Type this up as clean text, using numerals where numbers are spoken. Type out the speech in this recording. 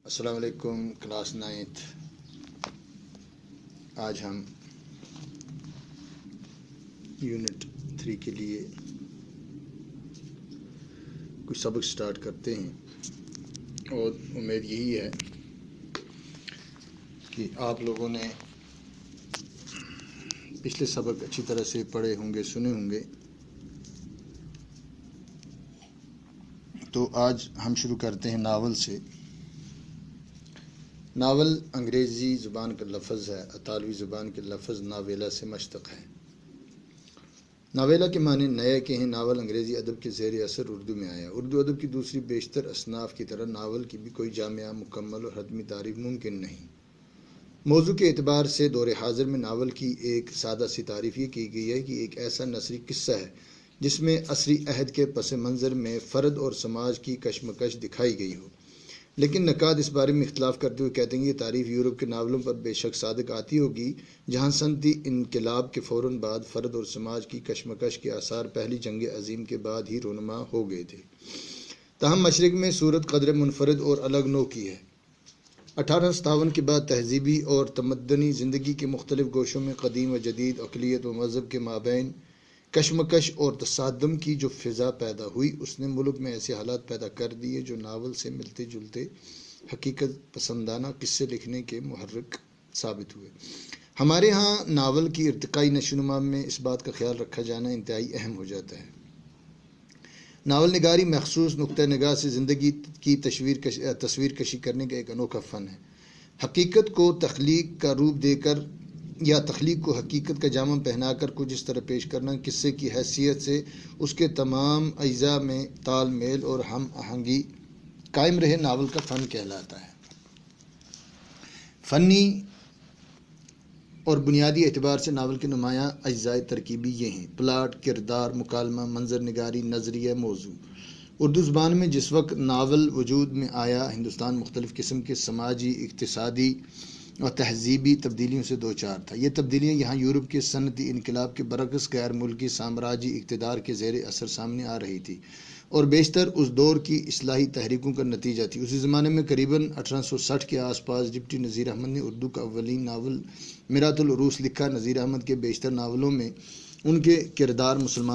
السلام علیکم class 9th۔ آج ہم یونٹ 3 کے لیے کچھ سبق سٹارٹ کرتے ہیں اور امید یہی ہے کہ آپ لوگوں نے پچھلے سبق اچھی طرح سے پڑھے ہوں گے، سنے ہوں گے۔ تو آج ہم شروع کرتے ہیں ناول سے۔ ناول انگریزی زبان کا لفظ ہے، اطالوی زبان کے لفظ ناویلا سے مشتق ہے۔ ناویلا کے معنی نئے کے ہیں۔ ناول انگریزی ادب کے زیر اثر اردو میں آیا۔ اردو ادب کی دوسری بیشتر اصناف کی طرح ناول کی بھی کوئی جامع، مکمل اور حتمی تعریف ممکن نہیں۔ موضوع کے اعتبار سے دور حاضر میں ناول کی ایک سادہ سی تعریف یہ کی گئی ہے کہ ایک ایسا نثری قصہ ہے جس میں عصری عہد کے پس منظر میں فرد اور سماج کی کشمکش دکھائی گئی ہو۔ لیکن نقاد اس بارے میں اختلاف کرتے ہوئے کہتے ہیں کہ یہ تعریف یورپ کے ناولوں پر بے شک صادق آتی ہوگی، جہاں صنعتی انقلاب کے فوراً بعد فرد اور سماج کی کشمکش کے آثار پہلی جنگ عظیم کے بعد ہی رونما ہو گئے تھے۔ تاہم مشرق میں صورت قدر منفرد اور الگ نوع کی ہے۔ 1857 کے بعد تہذیبی اور تمدنی زندگی کے مختلف گوشوں میں قدیم و جدید، اقلیت و مذہب کے مابین کشمکش اور تصادم کی جو فضا پیدا ہوئی، اس نے ملک میں ایسے حالات پیدا کر دیے جو ناول سے ملتے جلتے حقیقت پسندانہ قصے لکھنے کے محرک ثابت ہوئے۔ ہمارے ہاں ناول کی ارتقائی نشوونما میں اس بات کا خیال رکھا جانا انتہائی اہم ہو جاتا ہے۔ ناول نگاری مخصوص نقطہ نگاہ سے زندگی کی تصویر کشی کرنے کا ایک انوکھا فن ہے۔ حقیقت کو تخلیق کا روپ دے کر یا تخلیق کو حقیقت کا جامہ پہنا کر کچھ اس طرح پیش کرنا قصے کی حیثیت سے اس کے تمام اجزاء میں تال میل اور ہم آہنگی قائم رہے ناول کا فن کہلاتا ہے۔ فنی اور بنیادی اعتبار سے ناول کے نمایاں اجزاء ترکیبی یہ ہیں: پلاٹ، کردار، مکالمہ، منظر نگاری، نظریہ، موضوع۔ اردو زبان میں جس وقت ناول وجود میں آیا، ہندوستان مختلف قسم کے سماجی، اقتصادی اور تہذیبی تبدیلیوں سے دوچار تھا۔ یہ تبدیلیاں یہاں یورپ کے صنعتی انقلاب کے برعکس غیر ملکی سامراجی اقتدار کے زیر اثر سامنے آ رہی تھی اور بیشتر اس دور کی اصلاحی تحریکوں کا نتیجہ تھی۔ اسی زمانے میں قریباً 1860 کے آس پاس ڈپٹی نذیر احمد نے اردو کا اولین ناول میرات العروس لکھا۔ نذیر احمد کے بیشتر ناولوں میں ان کے کردار مسلمان